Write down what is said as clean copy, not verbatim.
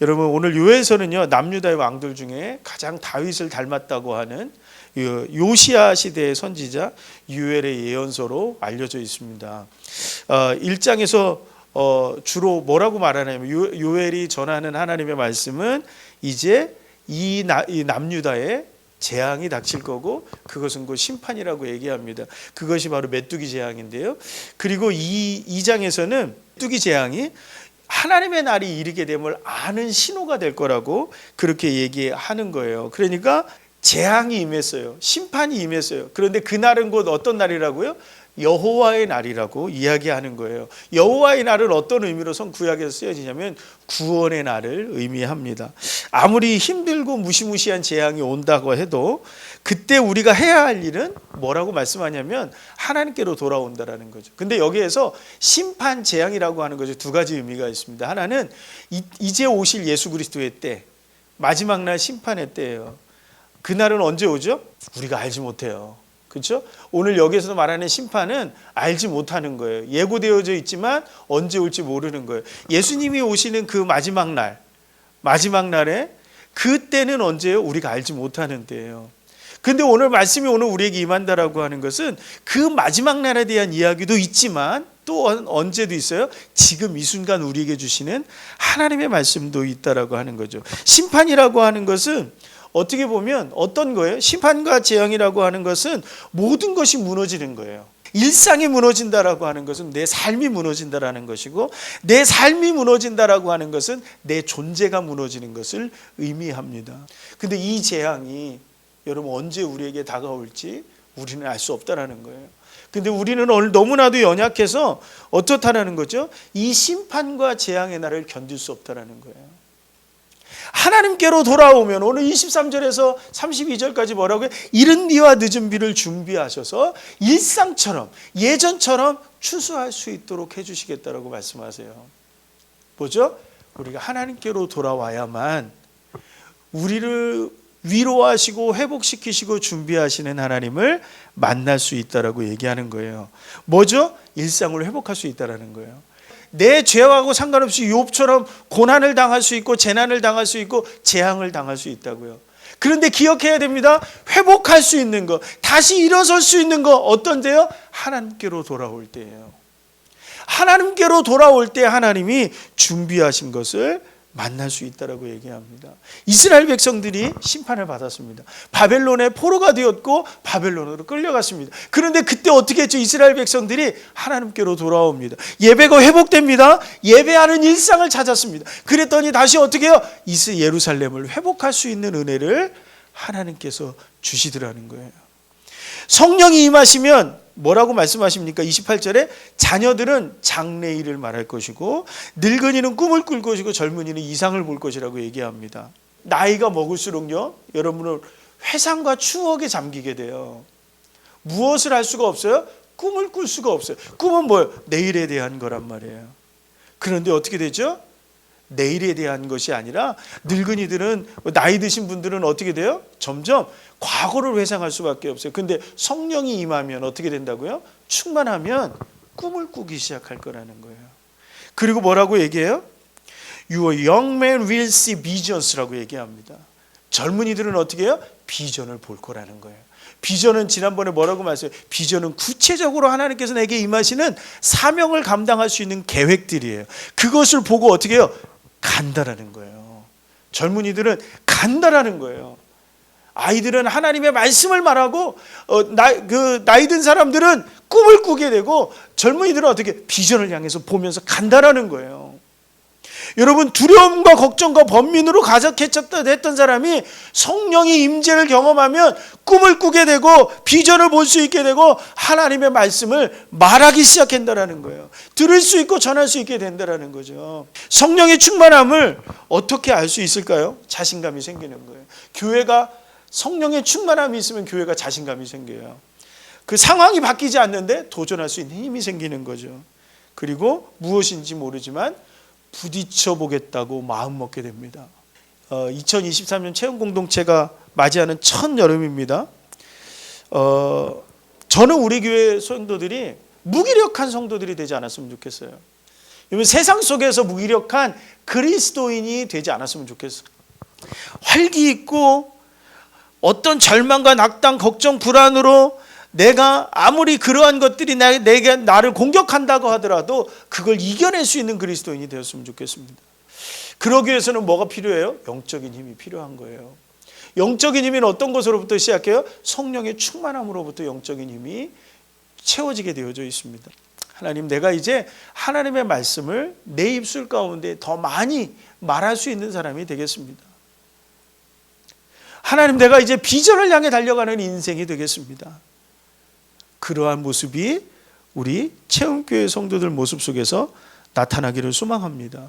여러분 오늘 요에서는요 남유다의 왕들 중에 가장 다윗을 닮았다고 하는 요시야 시대의 선지자 유엘의 예언서로 알려져 있습니다. 1장에서 주로 뭐라고 말하냐면 요엘이 전하는 하나님의 말씀은 이제 이 남유다에 재앙이 닥칠 거고 그것은 곧 심판이라고 얘기합니다. 그것이 바로 메뚜기 재앙인데요. 그리고 2장에서는 메뚜기 재앙이 하나님의 날이 이르게 됨을 아는 신호가 될 거라고 그렇게 얘기하는 거예요. 그러니까 재앙이 임했어요. 심판이 임했어요. 그런데 그날은 곧 어떤 날이라고요? 여호와의 날이라고 이야기하는 거예요. 여호와의 날은 어떤 의미로 구약에서 쓰여지냐면 구원의 날을 의미합니다. 아무리 힘들고 무시무시한 재앙이 온다고 해도 그때 우리가 해야 할 일은 뭐라고 말씀하냐면 하나님께로 돌아온다라는 거죠. 근데 여기에서 심판 재앙이라고 하는 것이 두 가지 의미가 있습니다. 하나는 이제 오실 예수 그리스도의 때, 마지막 날 심판의 때예요. 그날은 언제 오죠? 우리가 알지 못해요. 그렇죠? 오늘 여기에서 말하는 심판은 알지 못하는 거예요. 예고되어져 있지만 언제 올지 모르는 거예요. 예수님이 오시는 그 마지막 날에 그때는 언제예요? 우리가 알지 못하는 때예요. 그런데 오늘 말씀이 오늘 우리에게 임한다라고 하는 것은 그 마지막 날에 대한 이야기도 있지만 또 언제도 있어요? 지금 이 순간 우리에게 주시는 하나님의 말씀도 있다라고 하는 거죠. 심판이라고 하는 것은 어떻게 보면 어떤 거예요? 심판과 재앙이라고 하는 것은 모든 것이 무너지는 거예요. 일상이 무너진다라고 하는 것은 내 삶이 무너진다라는 것이고, 내 삶이 무너진다라고 하는 것은 내 존재가 무너지는 것을 의미합니다. 근데 이 재앙이 여러분 언제 우리에게 다가올지 우리는 알 수 없다라는 거예요. 근데 우리는 오늘 너무나도 연약해서 어떻다라는 거죠? 이 심판과 재앙의 날을 견딜 수 없다라는 거예요. 하나님께로 돌아오면 오늘 23절에서 32절까지 뭐라고 해요? 이른 비와 늦은 비를 준비하셔서 일상처럼 예전처럼 추수할 수 있도록 해주시겠다라고 말씀하세요. 뭐죠? 우리가 하나님께로 돌아와야만 우리를 위로하시고 회복시키시고 준비하시는 하나님을 만날 수 있다라고 얘기하는 거예요. 뭐죠? 일상을 회복할 수 있다라는 거예요. 내 죄하고 상관없이 욥처럼 고난을 당할 수 있고 재난을 당할 수 있고 재앙을 당할 수 있다고요. 그런데 기억해야 됩니다. 회복할 수 있는 것, 다시 일어설 수 있는 것 어떤데요? 하나님께로 돌아올 때예요. 하나님께로 돌아올 때 하나님이 준비하신 것을 만날 수 있다라고 얘기합니다. 이스라엘 백성들이 심판을 받았습니다. 바벨론의 포로가 되었고 바벨론으로 끌려갔습니다. 그런데 그때 어떻게 했죠? 이스라엘 백성들이 하나님께로 돌아옵니다. 예배가 회복됩니다. 예배하는 일상을 찾았습니다. 그랬더니 다시 어떻게 해요? 예루살렘을 회복할 수 있는 은혜를 하나님께서 주시더라는 거예요. 성령이 임하시면 뭐라고 말씀하십니까? 28절에 자녀들은 장래일을 말할 것이고 늙은이는 꿈을 꿀 것이고 젊은이는 이상을 볼 것이라고 얘기합니다. 나이가 먹을수록요 여러분은 회상과 추억에 잠기게 돼요. 무엇을 할 수가 없어요? 꿈을 꿀 수가 없어요. 꿈은 뭐예요? 내일에 대한 거란 말이에요. 그런데 어떻게 되죠? 내일에 대한 것이 아니라 늙은이들은, 나이 드신 분들은 어떻게 돼요? 점점 과거를 회상할 수밖에 없어요. 근데 성령이 임하면 어떻게 된다고요? 충만하면 꿈을 꾸기 시작할 거라는 거예요. 그리고 뭐라고 얘기해요? Your young men will see visions라고 얘기합니다. 젊은이들은 어떻게 해요? 비전을 볼 거라는 거예요. 비전은 지난번에 뭐라고 말했어요? 비전은 구체적으로 하나님께서 내게 임하시는 사명을 감당할 수 있는 계획들이에요. 그것을 보고 어떻게 해요? 간다라는 거예요. 젊은이들은 간다라는 거예요. 아이들은 하나님의 말씀을 말하고 나이 든 사람들은 꿈을 꾸게 되고 젊은이들은 어떻게 비전을 향해서 보면서 간다라는 거예요. 여러분 두려움과 걱정과 번민으로 가득했던 사람이 성령의 임재를 경험하면 꿈을 꾸게 되고 비전을 볼 수 있게 되고 하나님의 말씀을 말하기 시작한다라는 거예요. 들을 수 있고 전할 수 있게 된다라는 거죠. 성령의 충만함을 어떻게 알 수 있을까요? 자신감이 생기는 거예요. 교회가 성령의 충만함이 있으면 교회가 자신감이 생겨요. 그 상황이 바뀌지 않는데 도전할 수 있는 힘이 생기는 거죠. 그리고 무엇인지 모르지만 부딪혀 보겠다고 마음 먹게 됩니다. 2023년 체험공동체가 맞이하는 첫 여름입니다. 저는 우리 교회 성도들이 무기력한 성도들이 되지 않았으면 좋겠어요. 여러분, 세상 속에서 무기력한 그리스도인이 되지 않았으면 좋겠어요. 활기 있고 어떤 절망과 낙담, 걱정, 불안으로 내가 아무리 그러한 것들이 내게 나를 공격한다고 하더라도 그걸 이겨낼 수 있는 그리스도인이 되었으면 좋겠습니다. 그러기 위해서는 뭐가 필요해요? 영적인 힘이 필요한 거예요. 영적인 힘은 어떤 것으로부터 시작해요? 성령의 충만함으로부터 영적인 힘이 채워지게 되어져 있습니다. 하나님, 내가 이제 하나님의 말씀을 내 입술 가운데 더 많이 말할 수 있는 사람이 되겠습니다. 하나님, 내가 이제 비전을 향해 달려가는 인생이 되겠습니다. 그러한 모습이 우리 체험교회 성도들 모습 속에서 나타나기를 소망합니다.